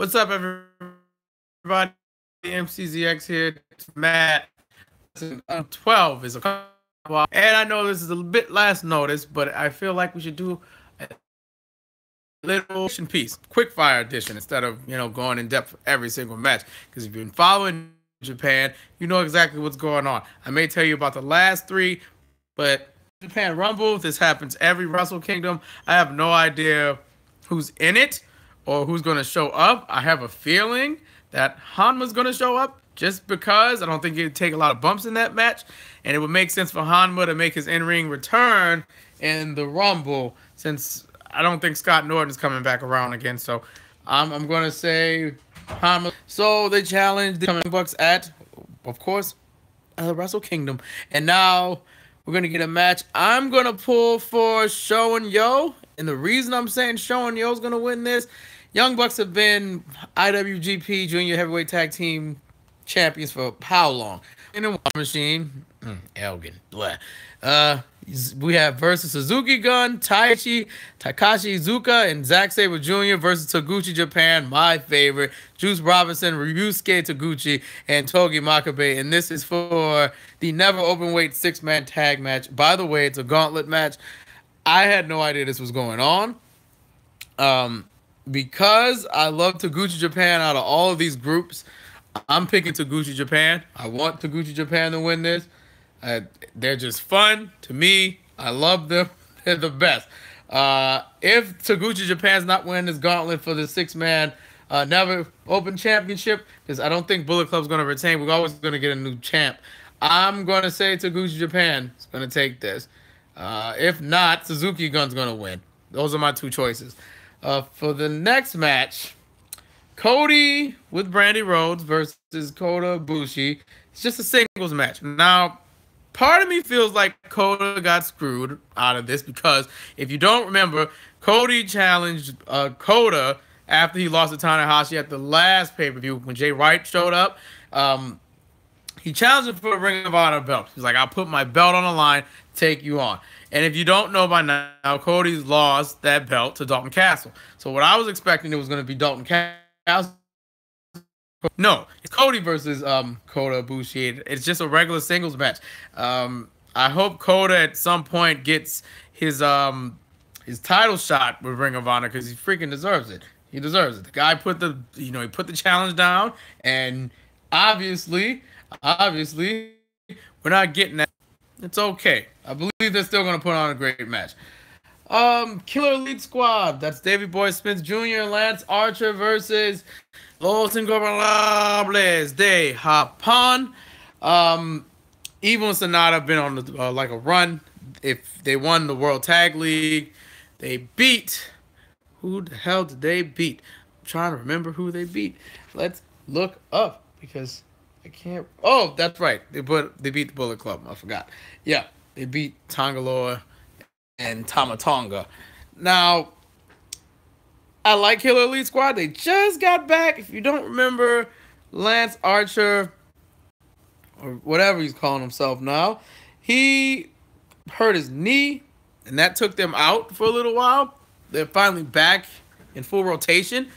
What's up, everybody? MCZX here. It's Matt. 12 is a and I know this is a bit last notice, but I feel like we should do a little piece, quick fire edition, instead of going in depth for every single match. Because if you've been following Japan, you know exactly what's going on. I may tell you about the last three, but Japan Rumble, this happens every Wrestle Kingdom. I have no idea who's in it or who's going to show up. I have a feeling that Hanma's going to show up just because I don't think he'd take a lot of bumps in that match. And it would make sense for Hanma to make his in-ring return in the Rumble, since I don't think Scott Norton's coming back around again. So I'm going to say Hanma. So they challenged the Young Bucks at, of course, Wrestle Kingdom. And now we're going to get a match. I'm going to pull for Sho and Yo. And the reason I'm saying Sho and Yo is going to win this, Young Bucks have been IWGP Junior Heavyweight Tag Team champions for how long? In the War Machine, Elgin, blah. We have versus Suzuki Gun, Takashi Iizuka, and Zack Sabre Jr. versus Taguchi Japan, my favorite, Juice Robinson, Ryusuke Taguchi, and Togi Makabe. And this is for the Never Openweight 6-man tag match. By the way, it's a gauntlet match. I had no idea this was going on. Because I love Taguchi Japan out of all of these groups, I'm picking Taguchi Japan. I want Taguchi Japan to win this. They're just fun to me. I love them. They're the best. If Taguchi Japan's not winning this gauntlet for the 6-man Never Open Championship, because I don't think Bullet Club's going to retain. We're always going to get a new champ. I'm going to say Taguchi Japan is going to take this. If not, Suzuki Gun's going to win. Those are my two choices. For the next match, Cody with Brandy Rhodes versus Kota Ibushi. It's just a singles match. Now, part of me feels like Kota got screwed out of this because if you don't remember, Cody challenged Kota after he lost to Tanahashi at the last pay-per-view when Jay White showed up. He challenged him for a Ring of Honor belt. He's like, I'll put my belt on the line, take you on. And if you don't know by now, Cody's lost that belt to Dalton Castle. So what I was expecting, it was going to be Dalton Castle. No, it's Cody versus Kota Ibushi. It's just a regular singles match. I hope Kota at some point gets his title shot with Ring of Honor because he freaking deserves it. He deserves it. The guy put the he put the challenge down, and obviously we're not getting that. It's okay. I believe they're still going to put on a great match. Killer Elite Squad. That's Davey Boy Smith Jr. and Lance Archer versus Los Ingobernables de Japón. Evil and Sonata have been on the, like a run. If they won the World Tag League, they beat. Who the hell did they beat? I'm trying to remember who they beat. Let's look up because I can't. Oh, that's right. They beat the Bullet Club. I forgot. Yeah, they beat Tangaloa and Tamatonga. Now, I like Killer Elite Squad. They just got back. If you don't remember, Lance Archer, or whatever he's calling himself now, he hurt his knee, and that took them out for a little while. They're finally back in full rotation.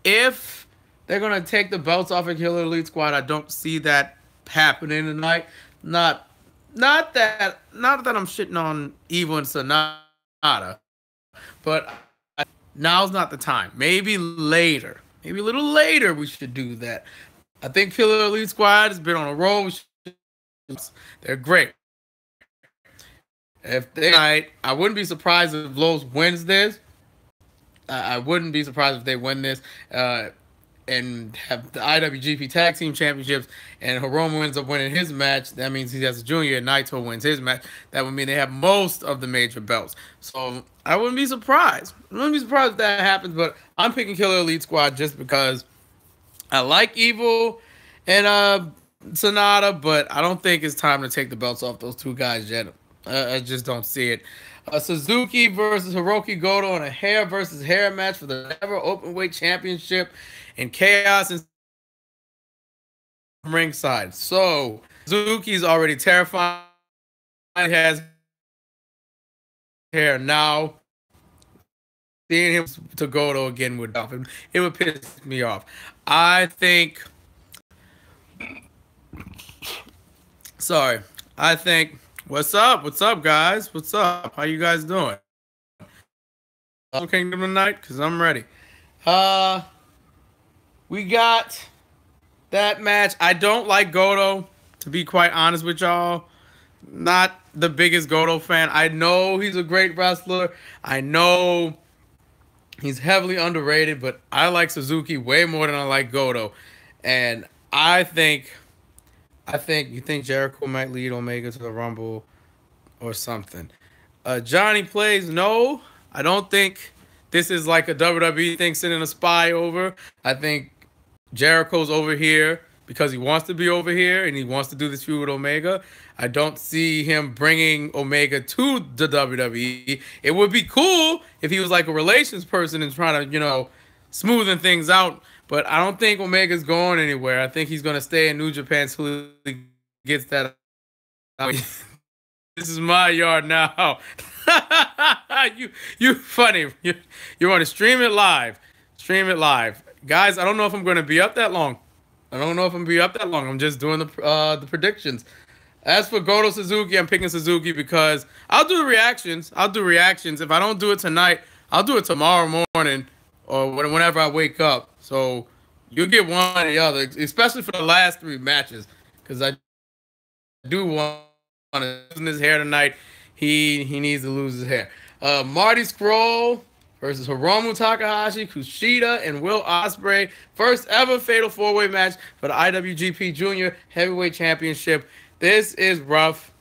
If they're going to take the belts off of Killer Elite Squad, I don't see that happening tonight. Not that I'm shitting on Evil and Sonata, but now's not the time. Maybe later. Maybe a little later we should do that. I think Killer Elite Squad has been on a roll. They're great. If they night, I wouldn't be surprised if Los wins this. I wouldn't be surprised if they win this and have the IWGP Tag Team Championships, and Hiromu ends up winning his match. That means he has a junior, and Naito wins his match. That would mean they have most of the major belts. So I wouldn't be surprised. I wouldn't be surprised if that happens, but I'm picking Killer Elite Squad just because I like Evil and Sonata, but I don't think it's time to take the belts off those two guys yet. I just don't see it. Suzuki versus Hiroki Goto in a hair versus hair match for the Never Openweight Championship in Chaos and ringside. So Suzuki's already terrifying. He has hair now. seeing him to Goto again would it would piss me off. I think. Sorry, I think. What's up? What's up, guys? What's up? How you guys doing? Kingdom tonight, cause I'm ready. We got that match. I don't like Goto, to be quite honest with y'all. Not the biggest Goto fan. I know he's a great wrestler. I know he's heavily underrated, but I like Suzuki way more than I like Goto. And you think Jericho might lead Omega to the Rumble or something. Johnny plays, no. I don't think this is like a WWE thing sending a spy over. I think Jericho's over here because he wants to be over here and he wants to do this feud with Omega. I don't see him bringing Omega to the WWE. It would be cool if he was like a relations person and trying to, smoothing things out. But I don't think Omega's going anywhere. I think he's going to stay in New Japan until he gets that. This is my yard now. you funny. You want to stream it live. Stream it live. Guys, I don't know if I'm going to be up that long. I'm just doing the predictions. As for Goto Suzuki, I'm picking Suzuki because I'll do the reactions. If I don't do it tonight, I'll do it tomorrow morning or whenever I wake up. So you'll get one or the other, especially for the last 3 matches, because I do want to lose his hair tonight. He needs to lose his hair. Marty Scurll versus Hiromu Takahashi, Kushida, and Will Ospreay. First ever Fatal 4-Way match for the IWGP Junior Heavyweight Championship. This is rough.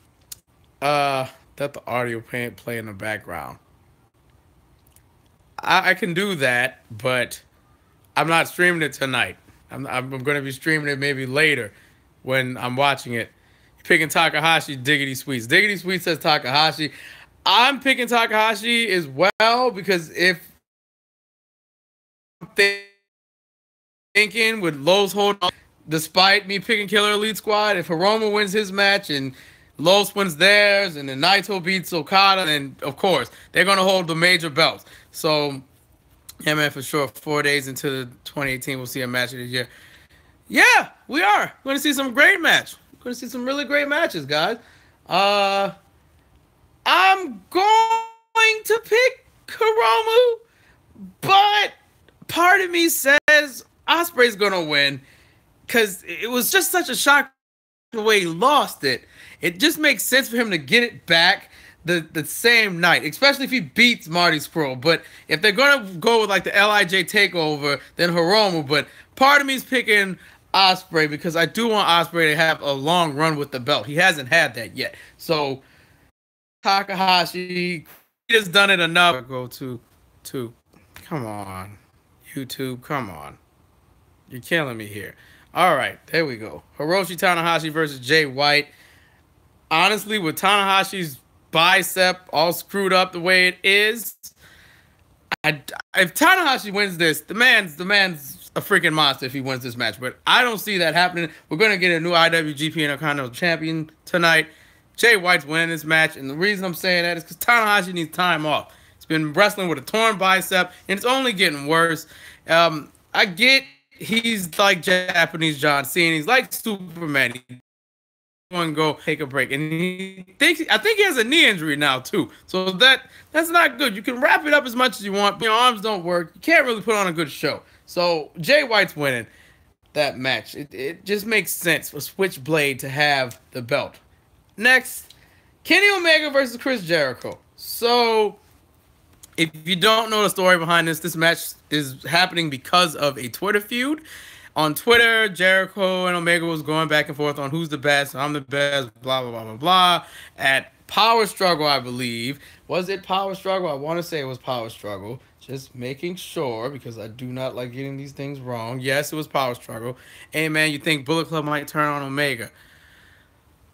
That the audio play in the background. I can do that, but I'm not streaming it tonight. I'm going to be streaming it maybe later when I'm watching it. Picking Takahashi, Diggity Sweets. Diggity Sweets says Takahashi. I'm picking Takahashi as well because if I'm thinking with Los holding on, despite me picking Killer Elite Squad, if Hiromu wins his match and Los wins theirs and then Naito beats Okada, then of course they're going to hold the major belts. So, yeah, man, for sure. 4 days into 2018, we'll see a match of the year. Yeah, we are. We're going to see some great match. We're going to see some really great matches, guys. I'm going to pick Hiromu, but part of me says Ospreay's going to win because it was just such a shock the way he lost it. It just makes sense for him to get it back the same night, especially if he beats Marty Scurll. But if they're going to go with like the LIJ takeover, then Hiromu. But part of me is picking Ospreay because I do want Ospreay to have a long run with the belt. He hasn't had that yet. So Takahashi, he has done it enough. Go to come on, YouTube, come on. You're killing me here. All right, there we go. Hiroshi Tanahashi versus Jay White. Honestly, with Tanahashi's bicep all screwed up the way it is, if Tanahashi wins this, the man's a freaking monster if he wins this match. But I don't see that happening. We're going to get a new IWGP Intercontinental Champion tonight. Jay White's winning this match, and the reason I'm saying that is because Tanahashi needs time off. He's been wrestling with a torn bicep, and it's only getting worse. I get he's like Japanese John Cena. He's like Superman. He's going to go take a break, and I think he has a knee injury now too. So that's not good. You can wrap it up as much as you want, but your arms don't work. You can't really put on a good show. So Jay White's winning that match. It just makes sense for Switchblade to have the belt. Next, Kenny Omega versus Chris Jericho. So, if you don't know the story behind this match is happening because of a Twitter feud. On Twitter, Jericho and Omega was going back and forth on who's the best, I'm the best, blah, blah, blah, blah, blah. At Power Struggle, I believe. Was it Power Struggle? I want to say it was Power Struggle. Just making sure, because I do not like getting these things wrong. Yes, it was Power Struggle. Hey, man, you think Bullet Club might turn on Omega?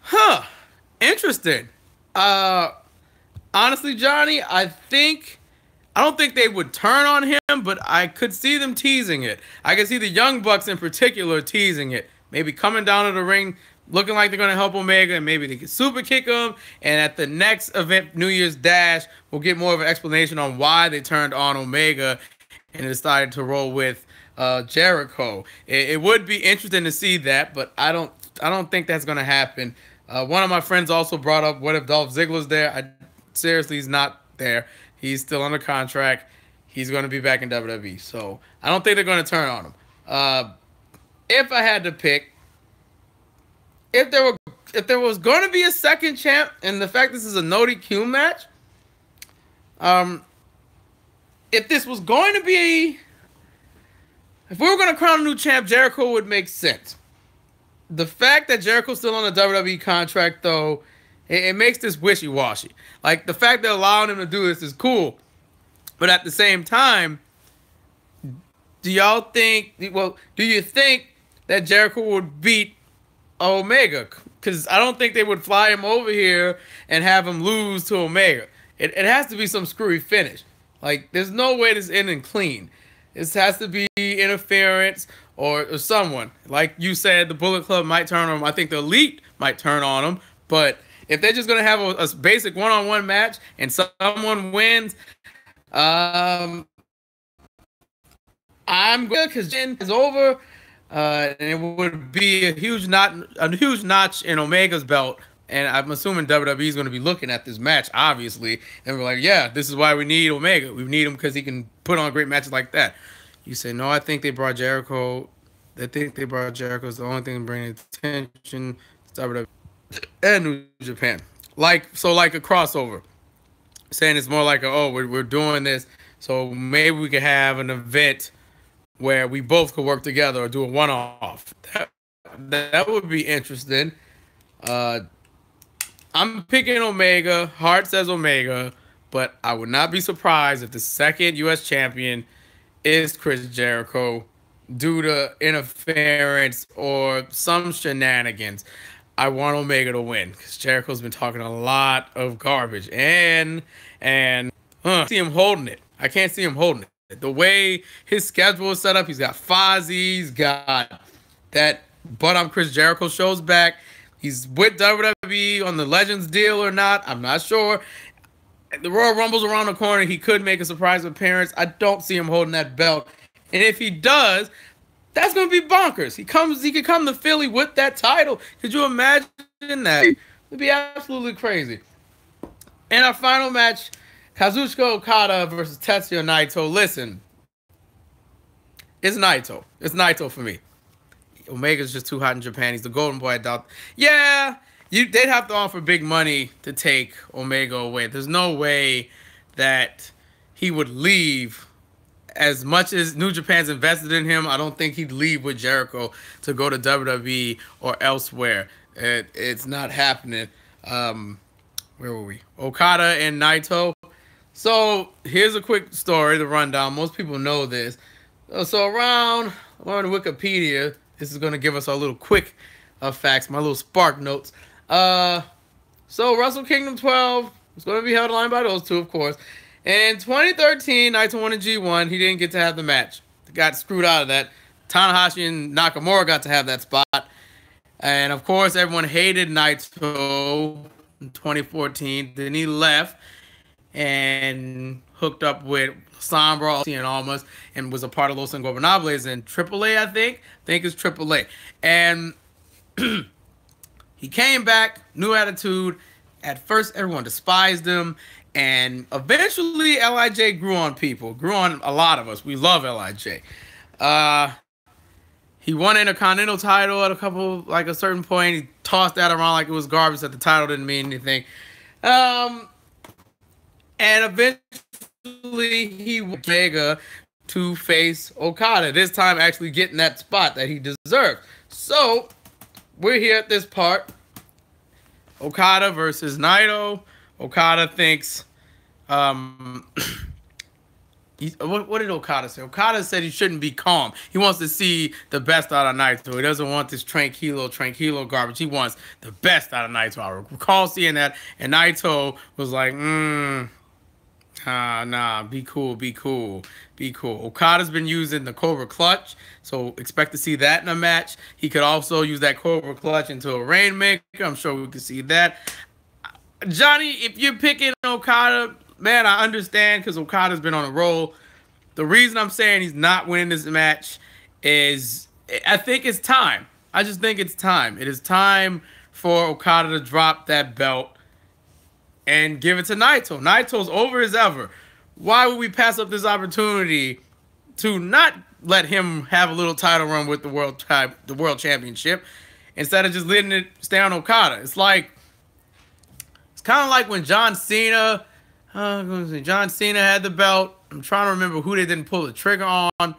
Huh. Interesting. Honestly, Johnny, I don't think they would turn on him, but I could see them teasing it. I could see the Young Bucks in particular teasing it. Maybe coming down to the ring, looking like they're going to help Omega, and maybe they can super kick him. And at the next event, New Year's Dash, we'll get more of an explanation on why they turned on Omega and decided to roll with Jericho. It would be interesting to see that, but I don't think that's going to happen. One of my friends also brought up, what if Dolph Ziggler's there? Seriously, he's not there. He's still under contract. He's going to be back in WWE. So I don't think they're going to turn on him. If I had to pick, if there was going to be a second champ, and the fact this is a no DQ match, if this was going to be, if we were going to crown a new champ, Jericho would make sense. The fact that Jericho's still on a WWE contract, though, it makes this wishy-washy. Like, the fact that allowing him to do this is cool, but at the same time, do you think that Jericho would beat Omega? Because I don't think they would fly him over here and have him lose to Omega. It has to be some screwy finish. Like, there's no way this ending clean. This has to be interference or someone. Like you said, the Bullet Club might turn on him. I think the Elite might turn on him. But if they're just going to have a basic one-on-one match and someone wins, I'm good because Jen is over. And it would be a huge notch in Omega's belt. And I'm assuming WWE is going to be looking at this match, obviously. And we're like, yeah, this is why we need Omega. We need him because he can put on great matches like that. You say, no, I think they brought Jericho. They think they brought Jericho. It's the only thing bringing attention to WWE and New Japan. Like a crossover. Saying it's more like, we're doing this. So maybe we could have an event where we both could work together or do a one-off. That would be interesting. I'm picking Omega. Heart says Omega, but I would not be surprised if the second U.S. champion is Chris Jericho due to interference or some shenanigans. I want Omega to win because Jericho's been talking a lot of garbage, and I see him holding it. I can't see him holding it. The way his schedule is set up, he's got Fozzy, he's got that But I'm Chris Jericho shows back. He's with WWE on the Legends deal or not, I'm not sure. The Royal Rumble's around the corner. He could make a surprise appearance. I don't see him holding that belt. And if he does, that's going to be bonkers. He could come to Philly with that title. Could you imagine that? It'd be absolutely crazy. And our final match, Kazuchika Okada versus Tetsuya Naito. Listen, it's Naito. It's Naito for me. Omega's just too hot in Japan. He's the golden boy. I doubt. Yeah, they'd have to offer big money to take Omega away. There's no way that he would leave. As much as New Japan's invested in him, I don't think he'd leave with Jericho to go to WWE or elsewhere. It's not happening. Where were we? Okada and Naito. So here's a quick story, the rundown. Most people know this. So around on Wikipedia, this is going to give us our little quick facts, my little spark notes. So Wrestle Kingdom 12 is going to be held in line by those two, of course. In 2013, Naito won a G1. He didn't get to have the match. Got screwed out of that. Tanahashi and Nakamura got to have that spot. And, of course, everyone hated Naito in 2014. Then he left and hooked up with Sombra and Almas and was a part of Los Ingobernables in AAA, I think. I think it's AAA. And he came back, new attitude. At first, everyone despised him. And eventually, LIJ grew on people. Grew on a lot of us. We love LIJ. He won an Intercontinental title at a certain point. He tossed that around like it was garbage, that the title didn't mean anything. And eventually, he won Omega to face Okada. This time, actually getting that spot that he deserved. So, we're here at this part. Okada versus Naito. Okada thinks, what did Okada say? Okada said he shouldn't be calm. He wants to see the best out of Naito. He doesn't want this tranquilo garbage. He wants the best out of Naito. I recall seeing that, and Naito was like, Nah, be cool, be cool, be cool. Okada's been using the Cobra Clutch, so expect to see that in a match. He could also use that Cobra Clutch into a Rainmaker. I'm sure we could see that. Johnny, if you're picking Okada, man, I understand because Okada's been on a roll. The reason I'm saying he's not winning this match is I think it's time. I just think it's time. It is time for Okada to drop that belt and give it to Naito. Naito's over as ever. Why would we pass up this opportunity to not let him have a little title run with the world championship instead of just letting it stay on Okada? It's kind of like when John Cena had the belt. I'm trying to remember who they didn't pull the trigger on.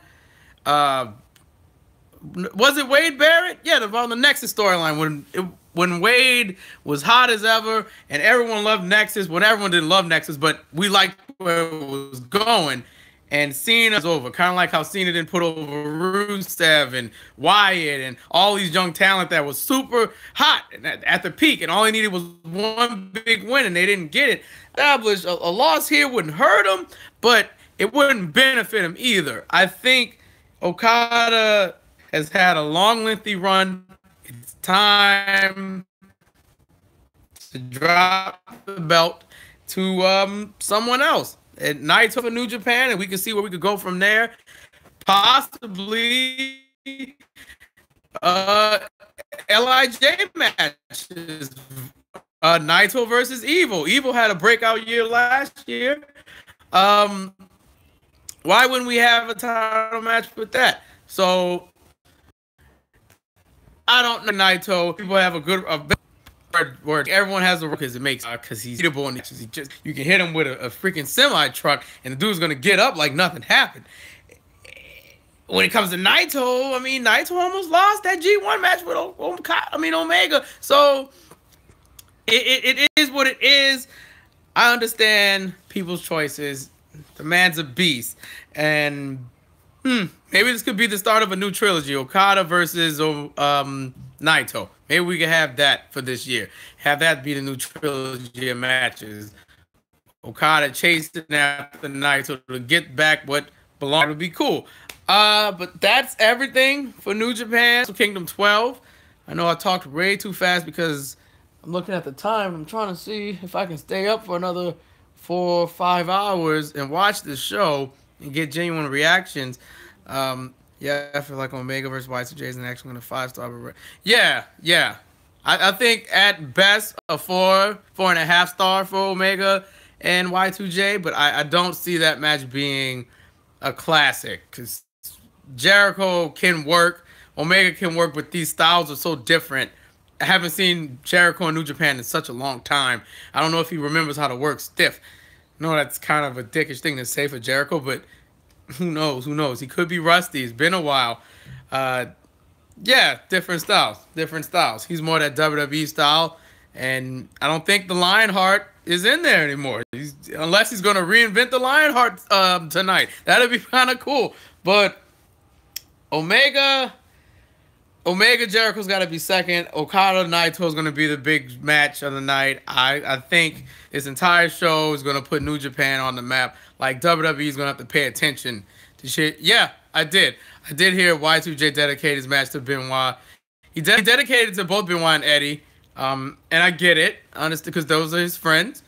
Was it Wade Barrett? Yeah, on the Nexus storyline when Wade was hot as ever and everyone loved Nexus. When everyone didn't love Nexus, but we liked where it was going. And Cena's over, kind of like how Cena didn't put over Rusev and Wyatt and all these young talent that was super hot at the peak, and all he needed was one big win, and they didn't get it. Established a loss here wouldn't hurt him, but it wouldn't benefit him either. I think Okada has had a long, lengthy run. It's time to drop the belt to someone else. At Naito for New Japan, and we can see where we could go from there. Possibly LIJ matches. Naito versus Evil. Evil had a breakout year last year. Why wouldn't we have a title match with that? So I don't know. Naito, people have a word. Everyone has a because it makes because he's hittable and you can hit him with a freaking semi truck and the dude's gonna get up like nothing happened. When it comes to Naito, I mean Naito almost lost that G1 match with Omega. So it is what it is. I understand people's choices. The man's a beast, and maybe this could be the start of a new trilogy: Okada versus Naito. Maybe we could have that for this year. Have that be the new trilogy of matches. Okada chasing after Naito to get back what belonged. Would be cool. But that's everything for New Japan Kingdom 12. I know I talked way too fast because I'm looking at the time. I'm trying to see if I can stay up for another 4 or 5 hours and watch this show and get genuine reactions. Yeah, I feel like Omega versus Y2J is actually going to 5-star. Yeah. I think at best a 4.5 star for Omega and Y2J, but I don't see that match being a classic because Jericho can work, Omega can work, but these styles are so different. I haven't seen Jericho in New Japan in such a long time. I don't know if he remembers how to work stiff. No, that's kind of a dickish thing to say for Jericho, but who knows? He could be rusty. It's been a while. Yeah, different styles. He's more that WWE style, and I don't think the Lionheart is in there anymore. Unless he's going to reinvent the Lionheart tonight. That'd be kind of cool. But Omega Jericho's got to be second. Okada Naito is going to be the big match of the night. I think this entire show is going to put New Japan on the map. Like WWE is going to have to pay attention to shit. Yeah, I did hear Y2J dedicate his match to Benoit. He dedicated to both Benoit and Eddie. And I get it, honestly, because those are his friends.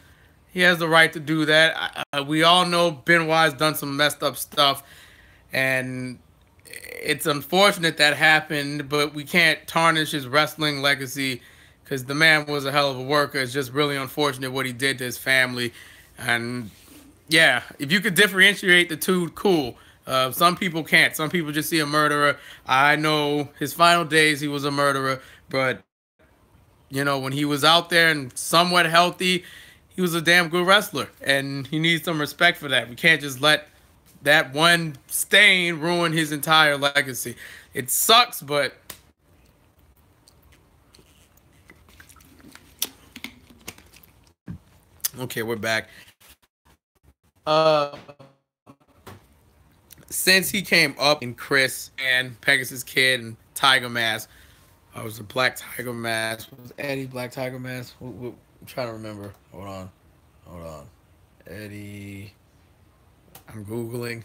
He has the right to do that. We all know Benoit's done some messed up stuff, and it's unfortunate that happened, but we can't tarnish his wrestling legacy because the man was a hell of a worker. It's just really unfortunate what he did to his family. And yeah, if you could differentiate the two, cool. Some people can't. Some people just see a murderer. I know his final days he was a murderer, but you know, when he was out there and somewhat healthy, he was a damn good wrestler, and he needs some respect for that. We can't just let that one stain ruin his entire legacy. It sucks, but okay, we're back. Since he came up in Chris and Pegasus Kid and Tiger Mask, I was a Black Tiger Mask. Was Eddie Black Tiger Mask? I'm trying to remember. Hold on. Eddie. I'm Googling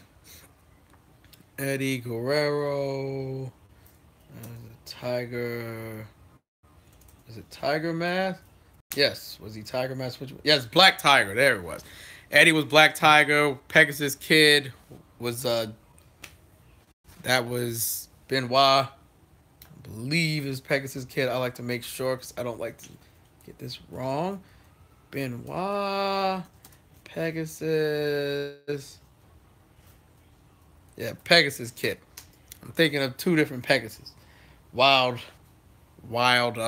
Eddie Guerrero, Tiger. Is it Tiger Mask? Yes. Was he Tiger Mask? Yes, Black Tiger. There it was. Eddie was Black Tiger. Pegasus Kid was that was Benoit. I believe is Pegasus Kid. I like to make sure because I don't like to get this wrong. Benoit, Pegasus. Yeah, Pegasus Kid. I'm thinking of two different Pegasus. Wild, wild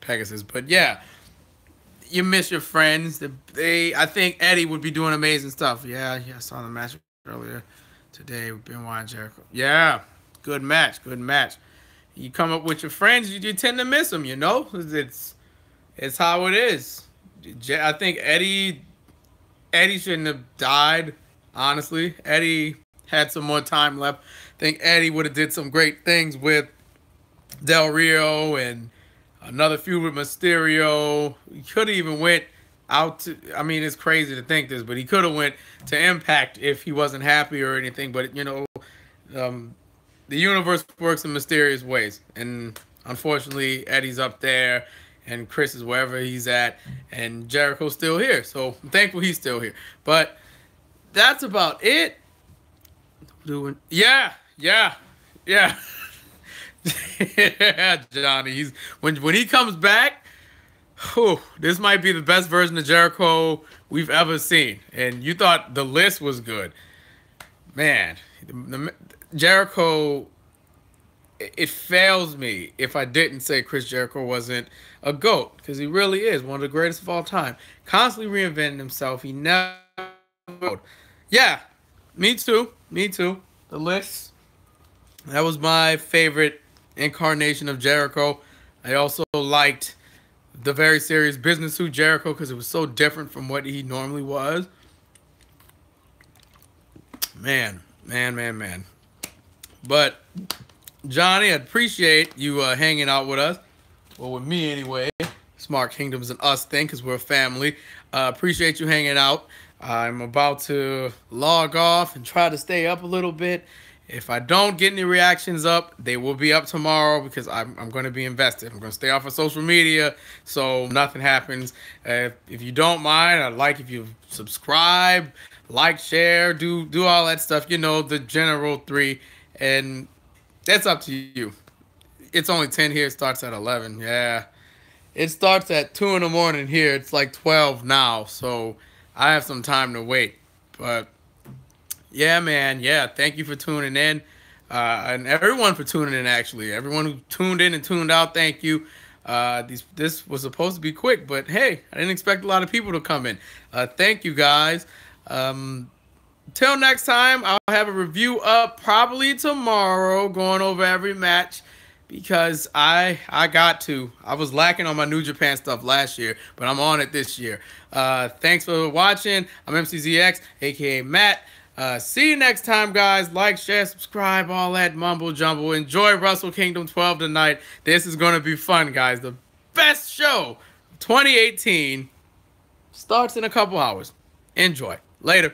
Pegasus. But yeah, you miss your friends. I think Eddie would be doing amazing stuff. Yeah, I saw the match earlier today with Benoit and Jericho. Yeah, good match, good match. You come up with your friends, you tend to miss them. You know, it's how it is. I think Eddie shouldn't have died. Honestly, Eddie had some more time left. I think Eddie would have did some great things with Del Rio and another feud with Mysterio. He could have even went out to. I mean, it's crazy to think this, but he could have went to Impact if he wasn't happy or anything. But um, the universe works in mysterious ways, and unfortunately, Eddie's up there, and Chris is wherever he's at, and Jericho's still here. So I'm thankful he's still here. But that's about it. Doing yeah. Yeah, Johnny. He's when he comes back. Whew, this might be the best version of Jericho we've ever seen. And you thought the list was good, man. Jericho. It fails me if I didn't say Chris Jericho wasn't a GOAT because he really is one of the greatest of all time. Constantly reinventing himself. He never. Yeah, me too. Me too. The list. That was my favorite incarnation of Jericho. I also liked the very serious business suit Jericho because it was so different from what he normally was. Man. But Johnny, I appreciate you hanging out with us. Well, with me anyway. Smart Kingdom's an us thing because we're a family. Appreciate you hanging out. I'm about to log off and try to stay up a little bit. If I don't get any reactions up, they will be up tomorrow because I'm going to be invested. I'm going to stay off of social media so nothing happens. If you don't mind, I'd like if you subscribe, like, share, do all that stuff. You know, the general three. And that's up to you. It's only 10 here. It starts at 11. Yeah. It starts at 2 in the morning here. It's like 12 now. So I have some time to wait. But yeah, man. Yeah. Thank you for tuning in. And everyone for tuning in, actually. Everyone who tuned in and tuned out, thank you. This was supposed to be quick, but hey, I didn't expect a lot of people to come in. Thank you, guys. Till next time, I'll have a review up probably tomorrow, going over every match because I got to. I was lacking on my New Japan stuff last year, but I'm on it this year. Thanks for watching. I'm MCZX, aka Matt. See you next time, guys. Like, share, subscribe, all that mumble jumble. Enjoy Wrestle Kingdom 12 tonight. This is going to be fun, guys. The best show 2018 starts in a couple hours. Enjoy. Later.